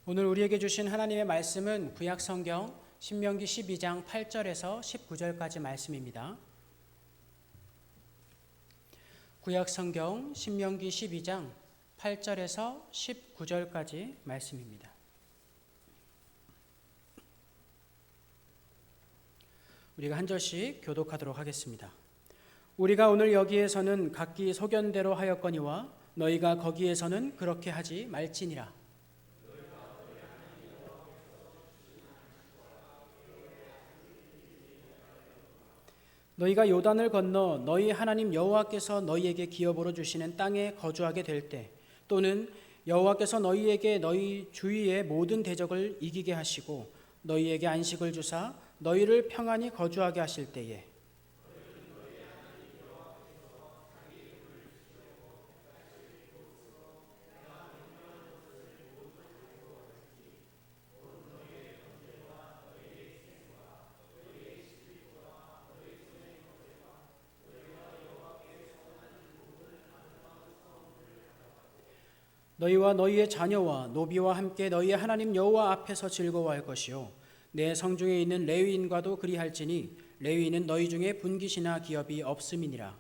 오늘 우리에게 주신 하나님의 말씀은 구약 성경 신명기 12장 8절에서 19절까지 말씀입니다. 구약 성경 신명기 12장 8절에서 19절까지 말씀입니다. 우리가 한 절씩 교독하도록 하겠습니다. 우리가 오늘 여기에서는 각기 소견대로 하였거니와 너희가 거기에서는 그렇게 하지 말지니라. 너희가 요단을 건너 너희 하나님 여호와께서 너희에게 기업으로 주시는 땅에 거주하게 될 때, 또는 여호와께서 너희에게 너희 주위의 모든 대적을 이기게 하시고 너희에게 안식을 주사 너희를 평안히 거주하게 하실 때에, 너희와 너희의 자녀와 노비와 함께 너희의 하나님 여호와 앞에서 즐거워할 것이요 내 성중에 있는 레위인과도 그리할지니 레위인은 너희 중에 분깃이나 기업이 없음이니라.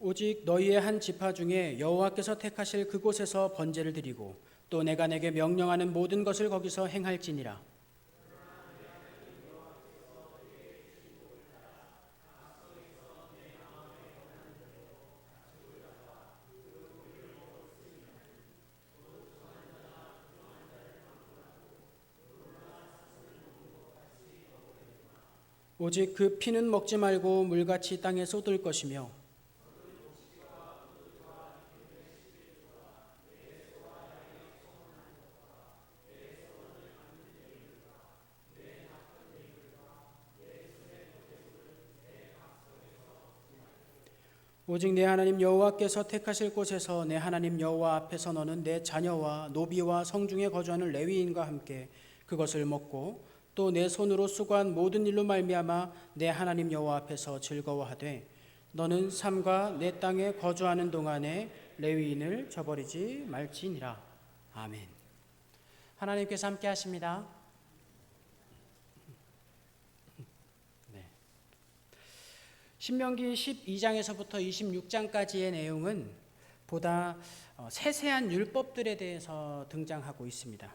오직 너희의 한 지파 중에 여호와께서 택하실 그곳에서 번제를 드리고 또 내가 내게 명령하는 모든 것을 거기서 행할지니라. 오직 그 피는 먹지 말고 물같이 땅에 쏟을 것이며 오직 내 하나님 여호와께서 택하실 곳에서 내 하나님 여호와 앞에서 너는 내 자녀와 노비와 성중에 거주하는 레위인과 함께 그것을 먹고 또 내 손으로 수고한 모든 일로 말미암아 내 하나님 여호와 앞에서 즐거워하되 너는 삶과 내 땅에 거주하는 동안에 레위인을 저버리지 말지니라. 아멘. 하나님께서 함께 하십니다. 네. 신명기 12장에서부터 26장까지의 내용은 보다 세세한 율법들에 대해서 등장하고 있습니다.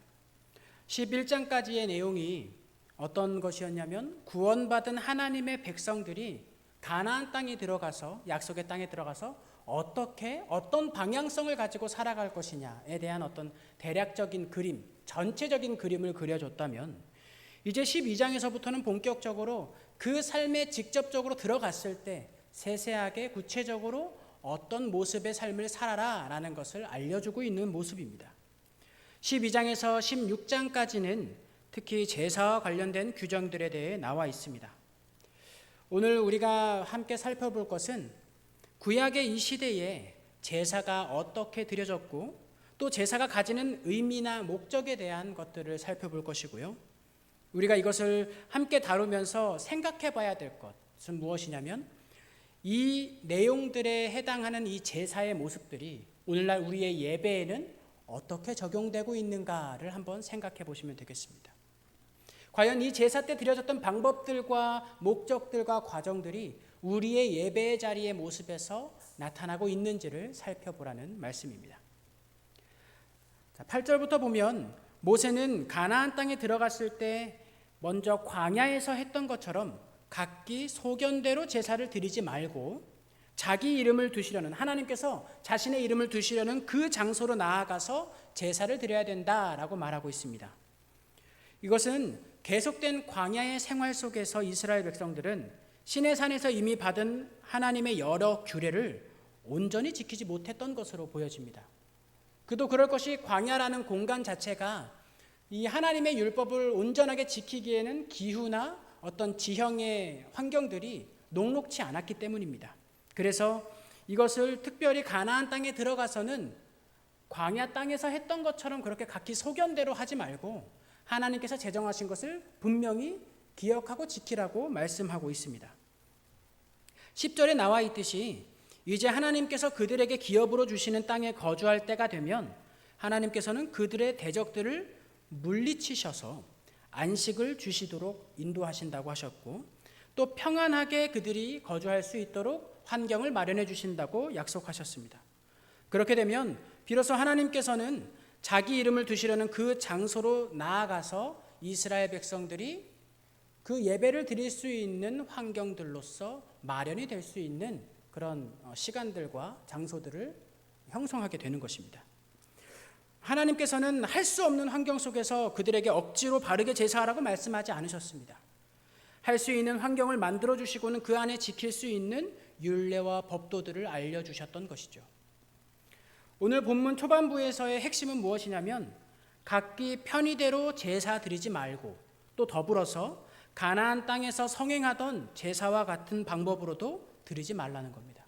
11장까지의 내용이 어떤 것이었냐면 구원받은 하나님의 백성들이 가나안 땅에 들어가서 약속의 땅에 들어가서 어떤 방향성을 가지고 살아갈 것이냐에 대한 어떤 대략적인 그림, 전체적인 그림을 그려줬다면 이제 12장에서부터는 본격적으로 그 삶에 직접적으로 들어갔을 때 세세하게 구체적으로 어떤 모습의 삶을 살아라라는 것을 알려주고 있는 모습입니다. 12장에서 16장까지는 특히 제사와 관련된 규정들에 대해 나와 있습니다. 오늘 우리가 함께 살펴볼 것은 구약의 이 시대에 제사가 어떻게 드려졌고 또 제사가 가지는 의미나 목적에 대한 것들을 살펴볼 것이고요. 우리가 이것을 함께 다루면서 생각해 봐야 될 것은 무엇이냐면 이 내용들에 해당하는 이 제사의 모습들이 오늘날 우리의 예배에는 어떻게 적용되고 있는가를 한번 생각해 보시면 되겠습니다. 과연 이 제사 때 드려졌던 방법들과 목적들과 과정들이 우리의 예배의 자리의 모습에서 나타나고 있는지를 살펴보라는 말씀입니다. 8절부터 보면 모세는 가나안 땅에 들어갔을 때 먼저 광야에서 했던 것처럼 각기 소견대로 제사를 드리지 말고 자기 이름을 두시려는, 하나님께서 자신의 이름을 두시려는 그 장소로 나아가서 제사를 드려야 된다라고 말하고 있습니다. 이것은 계속된 광야의 생활 속에서 이스라엘 백성들은 시내산에서 이미 받은 하나님의 여러 규례를 온전히 지키지 못했던 것으로 보여집니다. 그도 그럴 것이 광야라는 공간 자체가 이 하나님의 율법을 온전하게 지키기에는 기후나 어떤 지형의 환경들이 녹록치 않았기 때문입니다. 그래서 이것을 특별히 가나안 땅에 들어가서는 광야 땅에서 했던 것처럼 그렇게 각기 소견대로 하지 말고 하나님께서 제정하신 것을 분명히 기억하고 지키라고 말씀하고 있습니다. 10절에 나와 있듯이 이제 하나님께서 그들에게 기업으로 주시는 땅에 거주할 때가 되면 하나님께서는 그들의 대적들을 물리치셔서 안식을 주시도록 인도하신다고 하셨고, 또 평안하게 그들이 거주할 수 있도록 환경을 마련해 주신다고 약속하셨습니다. 그렇게 되면 비로소 하나님께서는 자기 이름을 두시려는 그 장소로 나아가서 이스라엘 백성들이 그 예배를 드릴 수 있는 환경들로서 마련이 될 수 있는 그런 시간들과 장소들을 형성하게 되는 것입니다. 하나님께서는 할 수 없는 환경 속에서 그들에게 억지로 바르게 제사하라고 말씀하지 않으셨습니다. 할 수 있는 환경을 만들어 주시고는 그 안에 지킬 수 있는 율례와 법도들을 알려주셨던 것이죠. 오늘 본문 초반부에서의 핵심은 무엇이냐면 각기 편의대로 제사 드리지 말고 또 더불어서 가나안 땅에서 성행하던 제사와 같은 방법으로도 드리지 말라는 겁니다.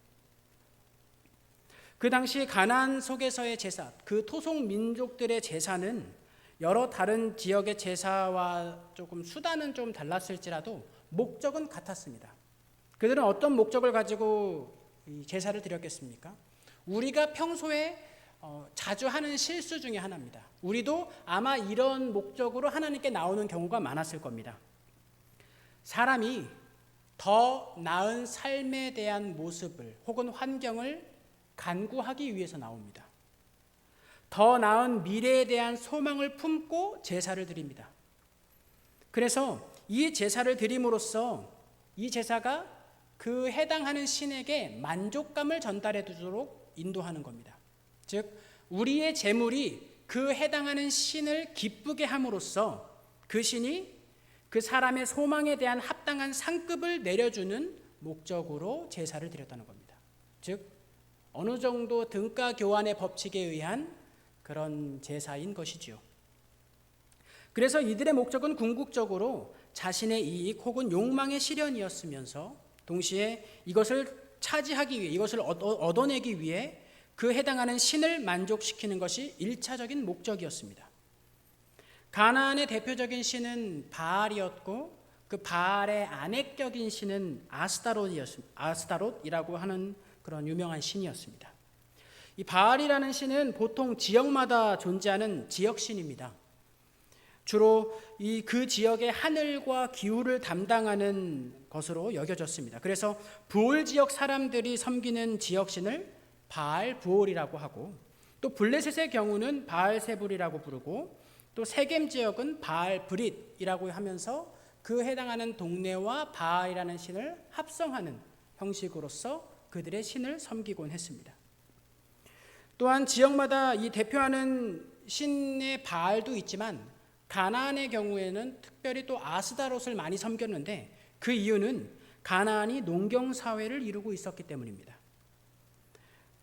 그 당시 가나안 속에서의 제사, 그 토속 민족들의 제사는 여러 다른 지역의 제사와 조금 수단은 좀 달랐을지라도 목적은 같았습니다. 그들은 어떤 목적을 가지고 이 제사를 드렸겠습니까? 우리가 평소에 자주 하는 실수 중에 하나입니다. 우리도 아마 이런 목적으로 하나님께 나오는 경우가 많았을 겁니다. 사람이 더 나은 삶에 대한 모습을 혹은 환경을 간구하기 위해서 나옵니다. 더 나은 미래에 대한 소망을 품고 제사를 드립니다. 그래서 이 제사를 드림으로써 이 제사가 그 해당하는 신에게 만족감을 전달해 주도록 인도하는 겁니다. 즉 우리의 제물이 그 해당하는 신을 기쁘게 함으로써 그 신이 그 사람의 소망에 대한 합당한 상급을 내려주는 목적으로 제사를 드렸다는 겁니다. 즉 어느 정도 등가 교환의 법칙에 의한 그런 제사인 것이지요. 그래서 이들의 목적은 궁극적으로 자신의 이익 혹은 욕망의 실현이었으면서 동시에 이것을 차지하기 위해, 이것을 얻어내기 위해 그 해당하는 신을 만족시키는 것이 1차적인 목적이었습니다. 가나안의 대표적인 신은 바알이었고 그 바알의 아내격인 신은 아스타롯이라고 하는 그런 유명한 신이었습니다. 이 바알이라는 신은 보통 지역마다 존재하는 지역신입니다. 주로 그 지역의 하늘과 기후를 담당하는 것으로 여겨졌습니다. 그래서 부올 지역 사람들이 섬기는 지역신을 바알 부올이라고 하고, 또 블레셋의 경우는 바알 세불이라고 부르고, 또 세겜 지역은 바알 브릿이라고 하면서 그 해당하는 동네와 바알이라는 신을 합성하는 형식으로서 그들의 신을 섬기곤 했습니다. 또한 지역마다 이 대표하는 신의 바알도 있지만 가나안의 경우에는 특별히 또 아스다롯을 많이 섬겼는데 그 이유는 가나안이 농경사회를 이루고 있었기 때문입니다.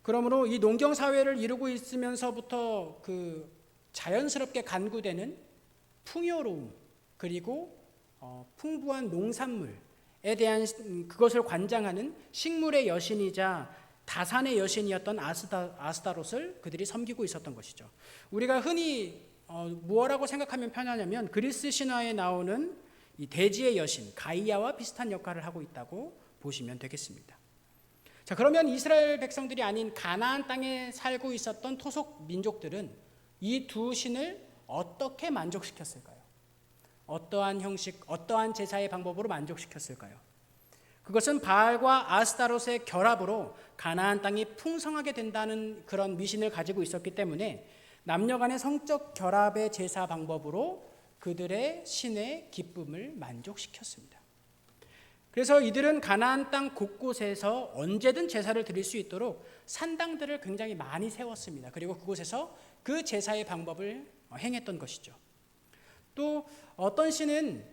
그러므로 이 농경사회를 이루고 있으면서부터 그 자연스럽게 간구되는 풍요로움 그리고 풍부한 농산물에 대한 그것을 관장하는 식물의 여신이자 다산의 여신이었던 아스타롯을 그들이 섬기고 있었던 것이죠. 우리가 흔히 무엇라고 생각하면 편하냐면 그리스 신화에 나오는 이 대지의 여신 가이아와 비슷한 역할을 하고 있다고 보시면 되겠습니다. 자, 그러면 이스라엘 백성들이 아닌 가나안 땅에 살고 있었던 토속 민족들은 이 두 신을 어떻게 만족시켰을까요? 어떠한 형식, 어떠한 제사의 방법으로 만족시켰을까요? 그것은 바알과 아스타롯의 결합으로 가나안 땅이 풍성하게 된다는 그런 미신을 가지고 있었기 때문에 남녀 간의 성적 결합의 제사 방법으로 그들의 신의 기쁨을 만족시켰습니다. 그래서 이들은 가나안 땅 곳곳에서 언제든 제사를 드릴 수 있도록 산당들을 굉장히 많이 세웠습니다. 그리고 그곳에서 그 제사의 방법을 행했던 것이죠. 또 어떤 신은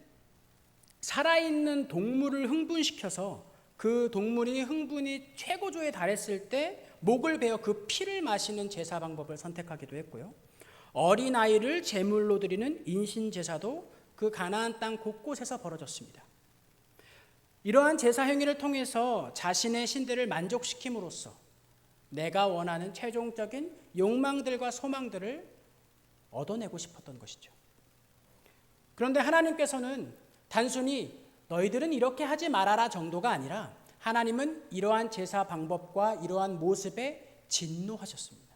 살아있는 동물을 흥분시켜서 그 동물이 흥분이 최고조에 달했을 때 목을 베어 그 피를 마시는 제사 방법을 선택하기도 했고요. 어린아이를 제물로 드리는 인신제사도 그 가나안 땅 곳곳에서 벌어졌습니다. 이러한 제사 행위를 통해서 자신의 신들을 만족시킴으로써 내가 원하는 최종적인 욕망들과 소망들을 얻어내고 싶었던 것이죠. 그런데 하나님께서는 단순히 너희들은 이렇게 하지 말아라 정도가 아니라 하나님은 이러한 제사 방법과 이러한 모습에 진노하셨습니다.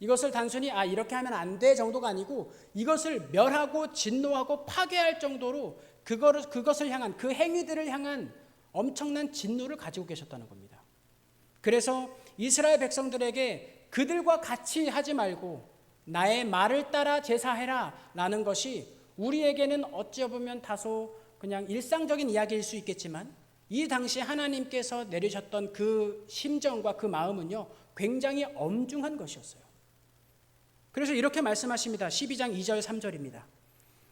이것을 단순히 이렇게 하면 안 돼 정도가 아니고 이것을 멸하고 진노하고 파괴할 정도로 그것을 향한, 그 행위들을 향한 엄청난 진노를 가지고 계셨다는 겁니다. 그래서 이스라엘 백성들에게 그들과 같이 하지 말고 나의 말을 따라 제사해라 라는 것이 우리에게는 어찌 보면 다소 그냥 일상적인 이야기일 수 있겠지만 이 당시 하나님께서 내리셨던 그 심정과 그 마음은요, 굉장히 엄중한 것이었어요. 그래서 이렇게 말씀하십니다. 12장 2절 3절입니다.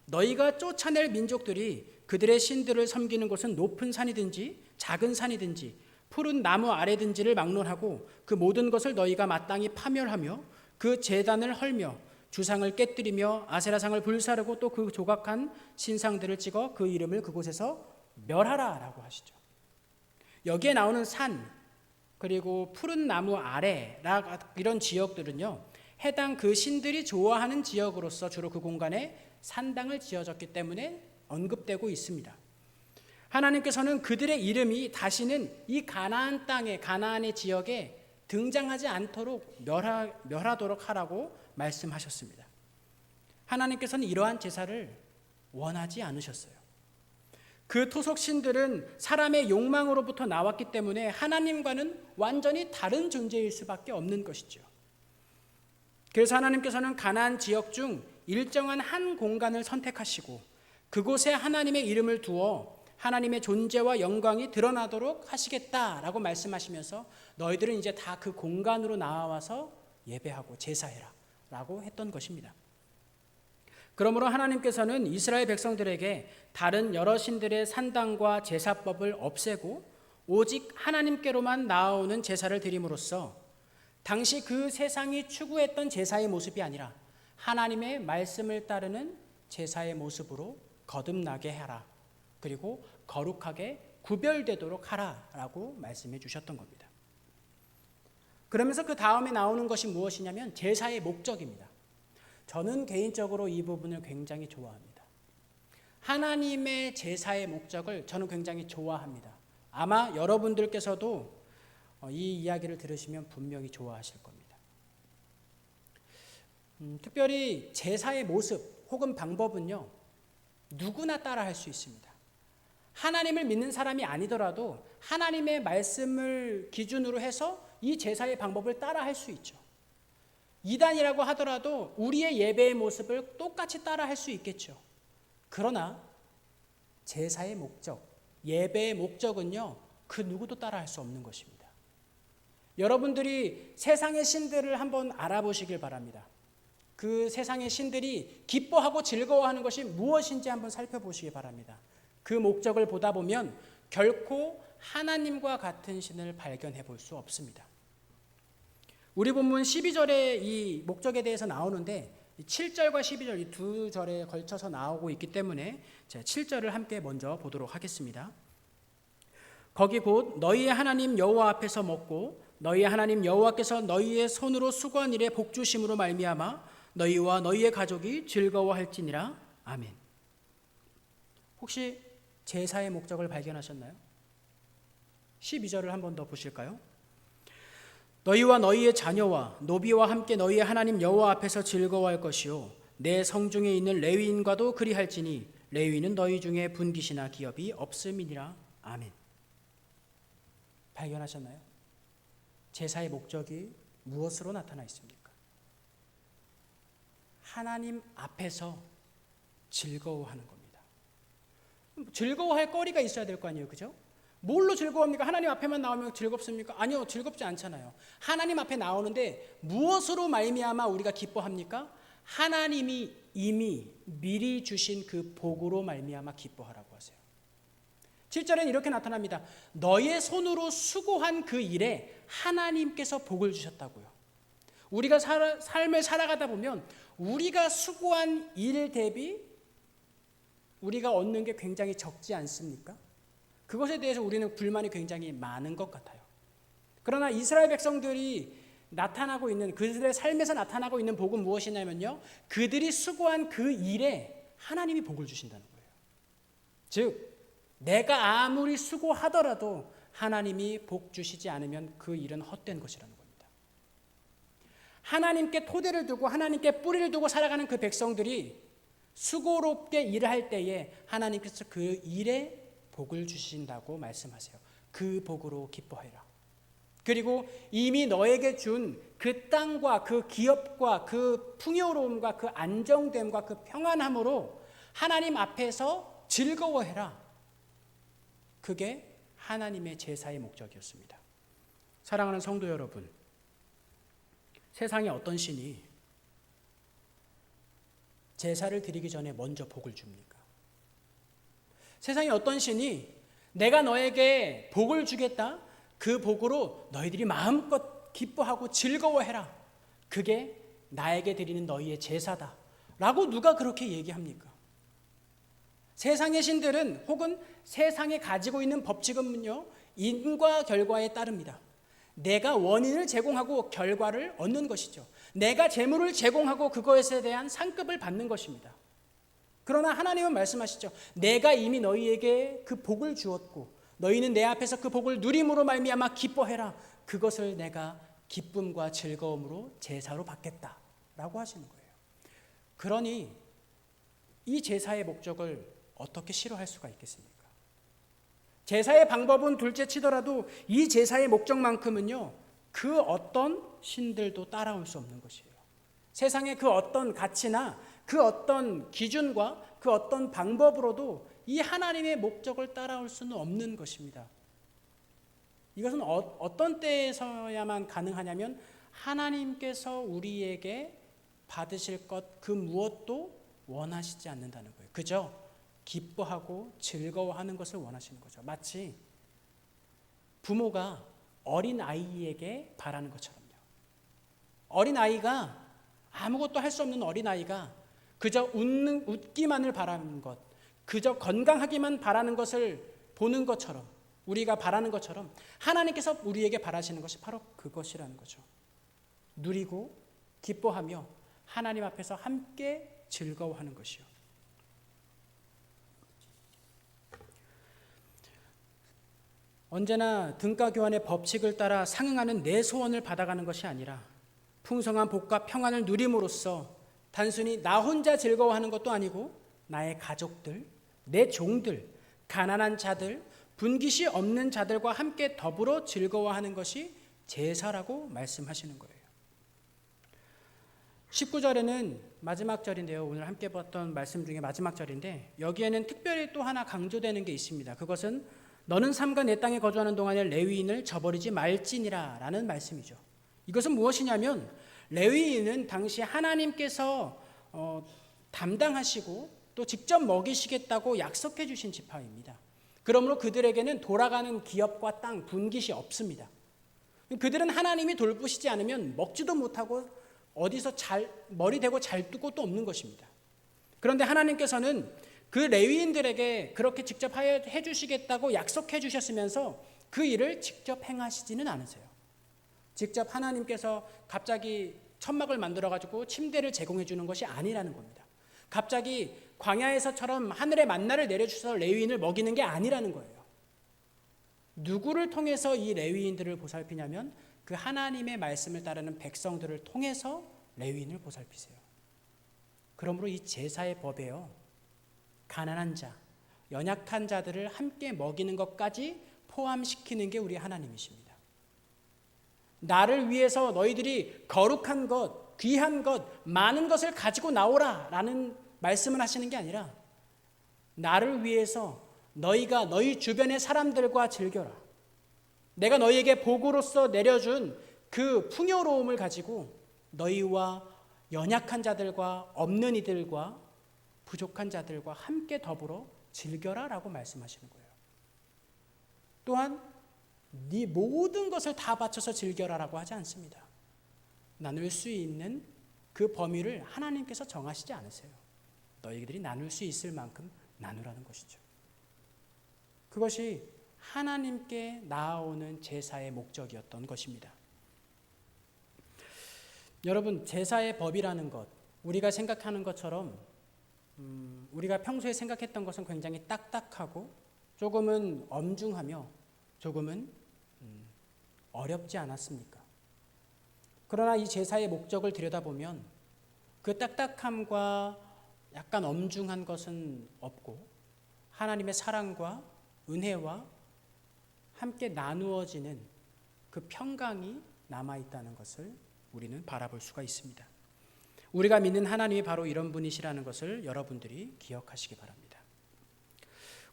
너희가 쫓아낼 민족들이 그들의 신들을 섬기는 곳은 높은 산이든지 작은 산이든지 푸른 나무 아래든지를 막론하고 그 모든 것을 너희가 마땅히 파멸하며 그 제단을 헐며 주상을 깨뜨리며 아세라상을 불사르고 또 그 조각한 신상들을 찍어 그 이름을 그곳에서 멸하라 라고 하시죠. 여기에 나오는 산 그리고 푸른 나무 아래 이런 지역들은요, 해당 그 신들이 좋아하는 지역으로서 주로 그 공간에 산당을 지어졌기 때문에 언급되고 있습니다. 하나님께서는 그들의 이름이 다시는 이 가나안 땅에, 가나안의 지역에 등장하지 않도록 멸하도록 하라고 말씀하셨습니다. 하나님께서는 이러한 제사를 원하지 않으셨어요. 그 토속신들은 사람의 욕망으로부터 나왔기 때문에 하나님과는 완전히 다른 존재일 수밖에 없는 것이죠. 그래서 하나님께서는 가나안 지역 중 일정한 한 공간을 선택하시고 그곳에 하나님의 이름을 두어 하나님의 존재와 영광이 드러나도록 하시겠다라고 말씀하시면서 너희들은 이제 다 그 공간으로 나와서 예배하고 제사해라 라고 했던 것입니다. 그러므로 하나님께서는 이스라엘 백성들에게 다른 여러 신들의 산당과 제사법을 없애고 오직 하나님께로만 나아오는 제사를 드림으로써 당시 그 세상이 추구했던 제사의 모습이 아니라 하나님의 말씀을 따르는 제사의 모습으로 거듭나게 하라. 그리고 거룩하게 구별되도록 하라라고 말씀해 주셨던 겁니다. 그러면서 그 다음에 나오는 것이 무엇이냐면 제사의 목적입니다. 저는 개인적으로 이 부분을 굉장히 좋아합니다. 하나님의 제사의 목적을 저는 굉장히 좋아합니다. 아마 여러분들께서도 이 이야기를 들으시면 분명히 좋아하실 겁니다. 특별히 제사의 모습 혹은 방법은요, 누구나 따라 할 수 있습니다. 하나님을 믿는 사람이 아니더라도 하나님의 말씀을 기준으로 해서 이 제사의 방법을 따라 할 수 있죠. 이단이라고 하더라도 우리의 예배의 모습을 똑같이 따라 할 수 있겠죠. 그러나 제사의 목적, 예배의 목적은요, 그 누구도 따라 할 수 없는 것입니다. 여러분들이 세상의 신들을 한번 알아보시길 바랍니다. 그 세상의 신들이 기뻐하고 즐거워하는 것이 무엇인지 한번 살펴보시기 바랍니다. 그 목적을 보다 보면 결코 하나님과 같은 신을 발견해 볼 수 없습니다. 우리 본문 12절에 이 목적에 대해서 나오는데 7절과 12절 이 두 절에 걸쳐서 나오고 있기 때문에 제가 7절을 함께 먼저 보도록 하겠습니다. 거기 곧 너희의 하나님 여호와 앞에서 먹고 너희의 하나님 여호와께서 너희의 손으로 수고한 일에 복 주심으로 말미암아 너희와 너희의 가족이 즐거워할지니라. 아멘. 혹시 제사의 목적을 발견하셨나요? 12절을 한 번 더 보실까요? 너희와 너희의 자녀와 노비와 함께 너희의 하나님 여호와 앞에서 즐거워할 것이요 내 성중에 있는 레위인과도 그리할지니 레위인은 너희 중에 분깃이나 기업이 없음이니라. 아멘. 발견하셨나요? 제사의 목적이 무엇으로 나타나 있습니까? 하나님 앞에서 즐거워하는 겁니다. 즐거워할 거리가 있어야 될 거 아니에요, 그죠? 뭘로 즐거웁니까? 하나님 앞에만 나오면 즐겁습니까? 아니요, 즐겁지 않잖아요. 하나님 앞에 나오는데 무엇으로 말미암아 우리가 기뻐합니까? 하나님이 이미 미리 주신 그 복으로 말미암아 기뻐하라고 하세요. 7절에는 이렇게 나타납니다. 너의 손으로 수고한 그 일에 하나님께서 복을 주셨다고요. 우리가 삶을 살아가다 보면 우리가 수고한 일 대비 우리가 얻는 게 굉장히 적지 않습니까? 그것에 대해서 우리는 불만이 굉장히 많은 것 같아요. 그러나 이스라엘 백성들이 나타나고 있는 그들의 삶에서 나타나고 있는 복은 무엇이냐면요, 그들이 수고한 그 일에 하나님이 복을 주신다는 거예요. 즉 내가 아무리 수고하더라도 하나님이 복 주시지 않으면 그 일은 헛된 것이라는 겁니다. 하나님께 토대를 두고 하나님께 뿌리를 두고 살아가는 그 백성들이 수고롭게 일을 할 때에 하나님께서 그 일에 복을 주신다고 말씀하세요. 그 복으로 기뻐해라. 그리고 이미 너에게 준 그 땅과 그 기업과 그 풍요로움과 그 안정됨과 그 평안함으로 하나님 앞에서 즐거워해라. 그게 하나님의 제사의 목적이었습니다. 사랑하는 성도 여러분, 세상에 어떤 신이 제사를 드리기 전에 먼저 복을 줍니까? 세상에 어떤 신이 내가 너에게 복을 주겠다, 그 복으로 너희들이 마음껏 기뻐하고 즐거워해라, 그게 나에게 드리는 너희의 제사다 라고 누가 그렇게 얘기합니까? 세상의 신들은 혹은 세상에 가지고 있는 법칙은요, 인과 결과에 따릅니다. 내가 원인을 제공하고 결과를 얻는 것이죠. 내가 재물을 제공하고 그것에 대한 상급을 받는 것입니다. 그러나 하나님은 말씀하시죠. 내가 이미 너희에게 그 복을 주었고 너희는 내 앞에서 그 복을 누림으로 말미암아 기뻐해라. 그것을 내가 기쁨과 즐거움으로 제사로 받겠다라고 하시는 거예요. 그러니 이 제사의 목적을 어떻게 싫어할 수가 있겠습니까? 제사의 방법은 둘째 치더라도 이 제사의 목적만큼은요, 그 어떤 신들도 따라올 수 없는 것이에요. 세상의 그 어떤 가치나 그 어떤 기준과 그 어떤 방법으로도 이 하나님의 목적을 따라올 수는 없는 것입니다. 이것은 어떤 때에서야만 가능하냐면 하나님께서 우리에게 받으실 것 그 무엇도 원하시지 않는다는 거예요. 그저 기뻐하고 즐거워하는 것을 원하시는 거죠. 마치 부모가 어린 아이에게 바라는 것처럼요. 어린 아이가 아무것도 할 수 없는 어린 아이가 그저 웃기만을 바라는 것, 그저 건강하기만 바라는 것을 보는 것처럼, 우리가 바라는 것처럼 하나님께서 우리에게 바라시는 것이 바로 그것이라는 거죠. 누리고 기뻐하며 하나님 앞에서 함께 즐거워하는 것이요. 언제나 등가 교환의 법칙을 따라 상응하는 내 소원을 받아가는 것이 아니라 풍성한 복과 평안을 누림으로써 단순히 나 혼자 즐거워하는 것도 아니고 나의 가족들, 내 종들, 가난한 자들, 분깃이 없는 자들과 함께 더불어 즐거워하는 것이 제사라고 말씀하시는 거예요. 19절에는 마지막 절인데요. 오늘 함께 봤던 말씀 중에 마지막 절인데 여기에는 특별히 또 하나 강조되는 게 있습니다. 그것은 너는 삼가 내 땅에 거주하는 동안에 레위인을 저버리지 말지니라 라는 말씀이죠. 이것은 무엇이냐면 레위인은 당시 하나님께서 담당하시고 또 직접 먹이시겠다고 약속해 주신 지파입니다. 그러므로 그들에게는 돌아가는 기업과 땅, 분깃이 없습니다. 그들은 하나님이 돌보시지 않으면 먹지도 못하고 어디서 머리 대고 잘 두고 또 없는 것입니다. 그런데 하나님께서는 그 레위인들에게 그렇게 직접 해 주시겠다고 약속해 주셨으면서 그 일을 직접 행하시지는 않으세요. 직접 하나님께서 갑자기 천막을 만들어가지고 침대를 제공해 주는 것이 아니라는 겁니다. 갑자기 광야에서처럼 하늘의 만나를 내려주셔서 레위인을 먹이는 게 아니라는 거예요. 누구를 통해서 이 레위인들을 보살피냐면 그 하나님의 말씀을 따르는 백성들을 통해서 레위인을 보살피세요. 그러므로 이 제사의 법에요, 가난한 자, 연약한 자들을 함께 먹이는 것까지 포함시키는 게 우리 하나님이십니다. 나를 위해서 너희들이 거룩한 것, 귀한 것, 많은 것을 가지고 나오라 라는 말씀을 하시는 게 아니라 나를 위해서 너희가 너희 주변의 사람들과 즐겨라. 내가 너희에게 복으로서 내려준 그 풍요로움을 가지고 너희와 연약한 자들과 없는 이들과 부족한 자들과 함께 더불어 즐겨라 라고 말씀하시는 거예요. 또한 네 모든 것을 다 바쳐서 즐겨라 라고 하지 않습니다. 나눌 수 있는 그 범위를 하나님께서 정하시지 않으세요. 너희들이 나눌 수 있을 만큼 나누라는 것이죠. 그것이 하나님께 나아오는 제사의 목적이었던 것입니다. 여러분, 제사의 법이라는 것, 우리가 생각하는 것처럼 우리가 평소에 생각했던 것은 굉장히 딱딱하고 조금은 엄중하며 조금은 어렵지 않았습니까? 그러나 이 제사의 목적을 들여다보면 그 딱딱함과 약간 엄중한 것은 없고 하나님의 사랑과 은혜와 함께 나누어지는 그 평강이 남아있다는 것을 우리는 바라볼 수가 있습니다. 우리가 믿는 하나님이 바로 이런 분이시라는 것을 여러분들이 기억하시기 바랍니다.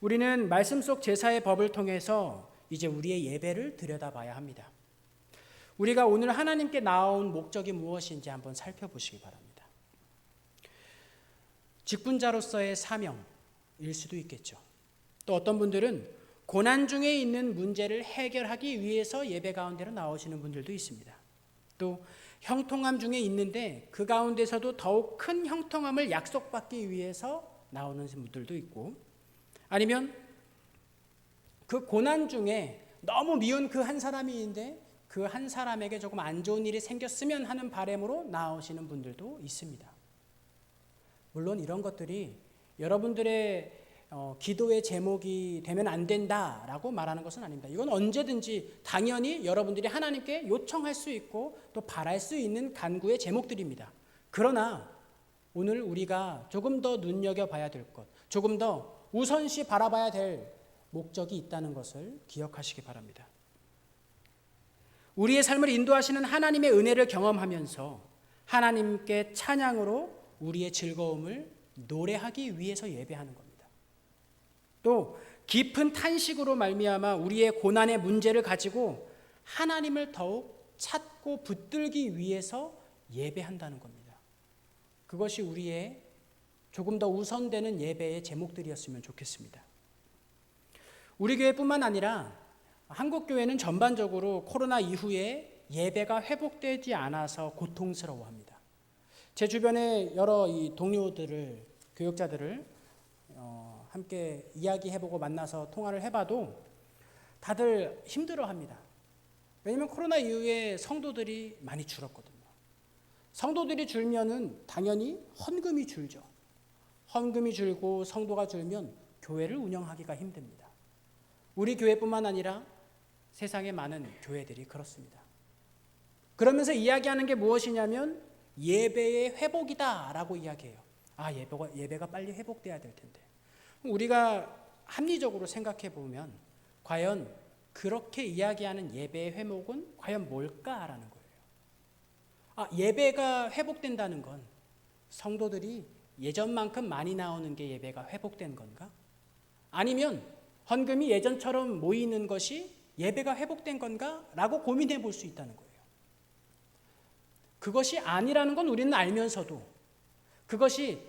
우리는 말씀 속 제사의 법을 통해서 이제 우리의 예배를 들여다봐야 합니다. 우리가 오늘 하나님께 나온 목적이 무엇인지 한번 살펴보시기 바랍니다. 직분자로서의 사명일 수도 있겠죠. 또 어떤 분들은 고난 중에 있는 문제를 해결하기 위해서 예배 가운데로 나오시는 분들도 있습니다. 또 형통함 중에 있는데 그 가운데서도 더욱 큰 형통함을 약속받기 위해서 나오는 분들도 있고, 아니면 그 고난 중에 너무 미운 그 한 사람이 있는데 그 한 사람에게 조금 안 좋은 일이 생겼으면 하는 바람으로 나오시는 분들도 있습니다. 물론 이런 것들이 여러분들의 기도의 제목이 되면 안 된다라고 말하는 것은 아닙니다. 이건 언제든지 당연히 여러분들이 하나님께 요청할 수 있고 또 바랄 수 있는 간구의 제목들입니다. 그러나 오늘 우리가 조금 더 눈여겨봐야 될 것, 조금 더 우선시 바라봐야 될 목적이 있다는 것을 기억하시기 바랍니다. 우리의 삶을 인도하시는 하나님의 은혜를 경험하면서 하나님께 찬양으로 우리의 즐거움을 노래하기 위해서 예배하는 겁니다. 또 깊은 탄식으로 말미암아 우리의 고난의 문제를 가지고 하나님을 더욱 찾고 붙들기 위해서 예배한다는 겁니다. 그것이 우리의 조금 더 우선되는 예배의 제목들이었으면 좋겠습니다. 우리 교회뿐만 아니라 한국 교회는 전반적으로 코로나 이후에 예배가 회복되지 않아서 고통스러워합니다. 제 주변에 여러 이 동료들을, 교역자들을 함께 이야기해보고 만나서 통화를 해봐도 다들 힘들어합니다. 왜냐하면 코로나 이후에 성도들이 많이 줄었거든요. 성도들이 줄면은 당연히 헌금이 줄죠. 헌금이 줄고 성도가 줄면 교회를 운영하기가 힘듭니다. 우리 교회뿐만 아니라 세상의 많은 교회들이 그렇습니다. 그러면서 이야기하는 게 무엇이냐면 예배의 회복이다라고 이야기해요. 예배가 빨리 회복돼야 될 텐데. 우리가 합리적으로 생각해 보면 과연 그렇게 이야기하는 예배의 회복은 과연 뭘까라는 거예요. 예배가 회복된다는 건 성도들이 예전만큼 많이 나오는 게 예배가 회복된 건가? 아니면 헌금이 예전처럼 모이는 것이 예배가 회복된 건가? 라고 고민해 볼 수 있다는 거예요. 그것이 아니라는 건 우리는 알면서도 그것이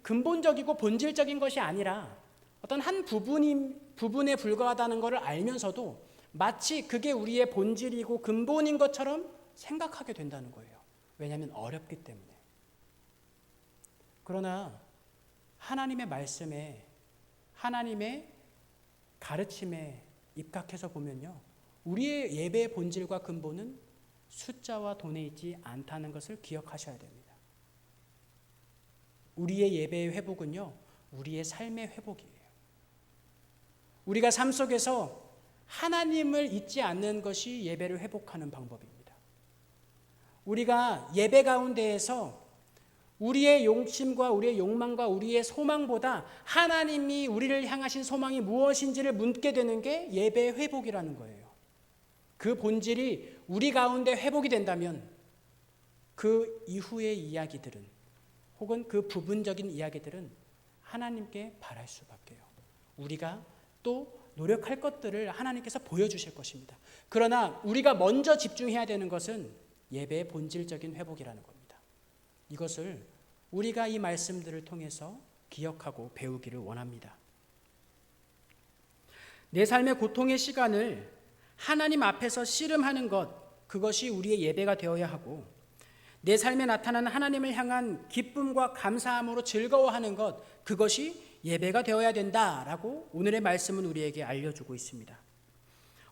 근본적이고 본질적인 것이 아니라 어떤 한 부분에 불과하다는 것을 알면서도 마치 그게 우리의 본질이고 근본인 것처럼 생각하게 된다는 거예요. 왜냐하면 어렵기 때문에. 그러나 하나님의 말씀에, 하나님의 가르침에 입각해서 보면요, 우리의 예배의 본질과 근본은 숫자와 돈에 있지 않다는 것을 기억하셔야 됩니다. 우리의 예배의 회복은요, 우리의 삶의 회복이에요. 우리가 삶 속에서 하나님을 잊지 않는 것이 예배를 회복하는 방법입니다. 우리가 예배 가운데에서 우리의 욕심과 우리의 욕망과 우리의 소망보다 하나님이 우리를 향하신 소망이 무엇인지를 묻게 되는 게 예배의 회복이라는 거예요. 그 본질이 우리 가운데 회복이 된다면 그 이후의 이야기들은 혹은 그 부분적인 이야기들은 하나님께 바랄 수밖에요. 우리가 또 노력할 것들을 하나님께서 보여주실 것입니다. 그러나 우리가 먼저 집중해야 되는 것은 예배의 본질적인 회복이라는 겁니다. 이것을 우리가 이 말씀들을 통해서 기억하고 배우기를 원합니다. 내 삶의 고통의 시간을 하나님 앞에서 씨름하는 것, 그것이 우리의 예배가 되어야 하고, 내 삶에 나타나는 하나님을 향한 기쁨과 감사함으로 즐거워하는 것, 그것이 예배가 되어야 된다라고 오늘의 말씀은 우리에게 알려주고 있습니다.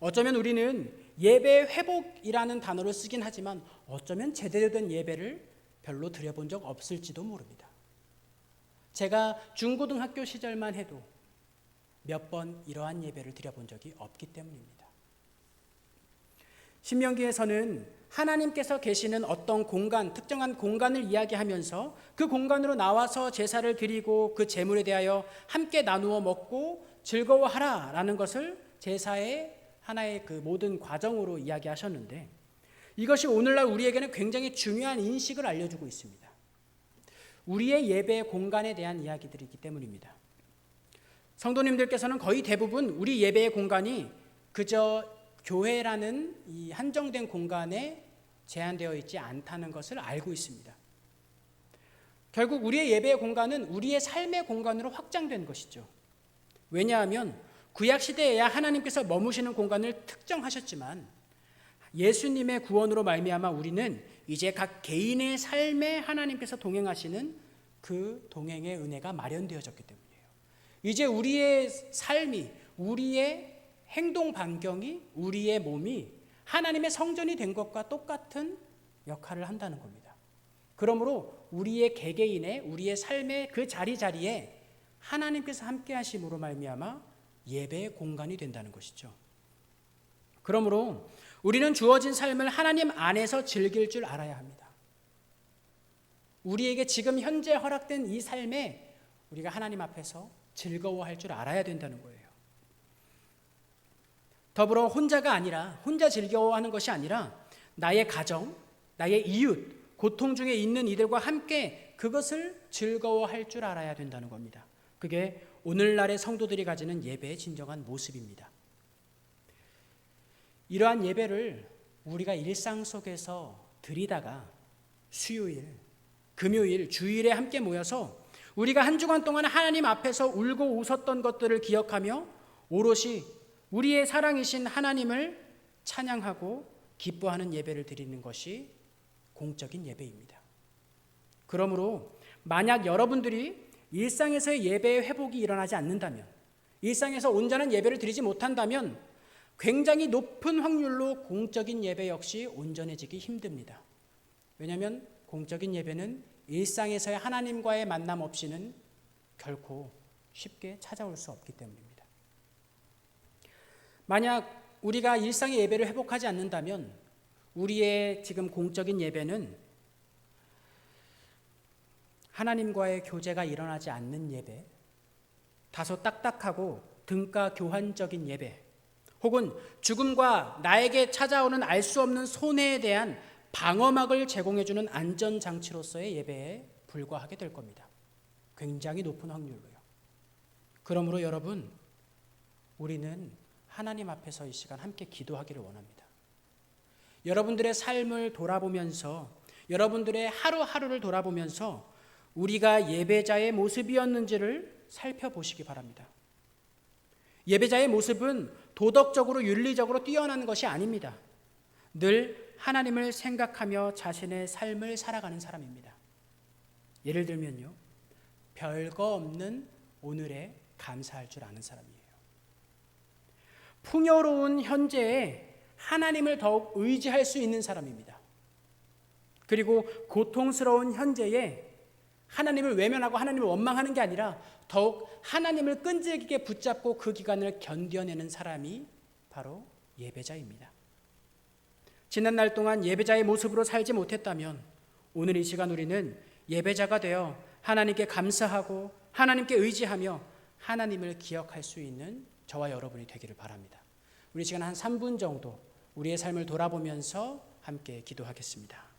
어쩌면 우리는 예배의 회복이라는 단어를 쓰긴 하지만 어쩌면 제대로 된 예배를 별로 드려본 적 없을지도 모릅니다. 제가 중고등학교 시절만 해도 몇 번 이러한 예배를 드려본 적이 없기 때문입니다. 신명기에서는 하나님께서 계시는 어떤 공간, 특정한 공간을 이야기하면서 그 공간으로 나와서 제사를 드리고 그 제물에 대하여 함께 나누어 먹고 즐거워하라라는 것을 제사의 하나의 그 모든 과정으로 이야기하셨는데, 이것이 오늘날 우리에게는 굉장히 중요한 인식을 알려주고 있습니다. 우리의 예배 공간에 대한 이야기들이기 때문입니다. 성도님들께서는 거의 대부분 우리 예배의 공간이 그저 교회라는 이 한정된 공간에 제한되어 있지 않다는 것을 알고 있습니다. 결국 우리의 예배의 공간은 우리의 삶의 공간으로 확장된 것이죠. 왜냐하면 구약시대에야 하나님께서 머무시는 공간을 특정하셨지만 예수님의 구원으로 말미암아 우리는 이제 각 개인의 삶에 하나님께서 동행하시는 그 동행의 은혜가 마련되어졌기 때문이에요. 이제 우리의 삶이, 우리의 행동 반경이, 우리의 몸이 하나님의 성전이 된 것과 똑같은 역할을 한다는 겁니다. 그러므로 우리의 개개인의, 우리의 삶의 그 자리자리에 하나님께서 함께 하심으로 말미암아 예배의 공간이 된다는 것이죠. 그러므로 우리는 주어진 삶을 하나님 안에서 즐길 줄 알아야 합니다. 우리에게 지금 현재 허락된 이 삶에 우리가 하나님 앞에서 즐거워할 줄 알아야 된다는 거예요. 더불어 혼자 즐거워하는 것이 아니라 나의 가정, 나의 이웃, 고통 중에 있는 이들과 함께 그것을 즐거워할 줄 알아야 된다는 겁니다. 그게 오늘날의 성도들이 가지는 예배의 진정한 모습입니다. 이러한 예배를 우리가 일상 속에서 드리다가 수요일, 금요일, 주일에 함께 모여서 우리가 한 주간 동안 하나님 앞에서 울고 웃었던 것들을 기억하며 오롯이 우리의 사랑이신 하나님을 찬양하고 기뻐하는 예배를 드리는 것이 공적인 예배입니다. 그러므로 만약 여러분들이 일상에서의 예배의 회복이 일어나지 않는다면, 일상에서 온전한 예배를 드리지 못한다면 굉장히 높은 확률로 공적인 예배 역시 온전해지기 힘듭니다. 왜냐하면 공적인 예배는 일상에서의 하나님과의 만남 없이는 결코 쉽게 찾아올 수 없기 때문입니다. 만약 우리가 일상의 예배를 회복하지 않는다면 우리의 지금 공적인 예배는 하나님과의 교제가 일어나지 않는 예배, 다소 딱딱하고 등가 교환적인 예배, 혹은 죽음과 나에게 찾아오는 알 수 없는 손해에 대한 방어막을 제공해주는 안전장치로서의 예배에 불과하게 될 겁니다. 굉장히 높은 확률로요. 그러므로 여러분, 우리는 하나님 앞에서 이 시간 함께 기도하기를 원합니다. 여러분들의 삶을 돌아보면서, 여러분들의 하루하루를 돌아보면서 우리가 예배자의 모습이었는지를 살펴보시기 바랍니다. 예배자의 모습은 도덕적으로 윤리적으로 뛰어난 것이 아닙니다. 늘 하나님을 생각하며 자신의 삶을 살아가는 사람입니다. 예를 들면요, 별거 없는 오늘에 감사할 줄 아는 사람이에요. 풍요로운 현재에 하나님을 더욱 의지할 수 있는 사람입니다. 그리고 고통스러운 현재에 하나님을 외면하고 하나님을 원망하는 게 아니라 더욱 하나님을 끈질기게 붙잡고 그 기간을 견뎌내는 사람이 바로 예배자입니다. 지난 날 동안 예배자의 모습으로 살지 못했다면 오늘 이 시간 우리는 예배자가 되어 하나님께 감사하고 하나님께 의지하며 하나님을 기억할 수 있는 저와 여러분이 되기를 바랍니다. 우리 시간 한 3분 정도 우리의 삶을 돌아보면서 함께 기도하겠습니다.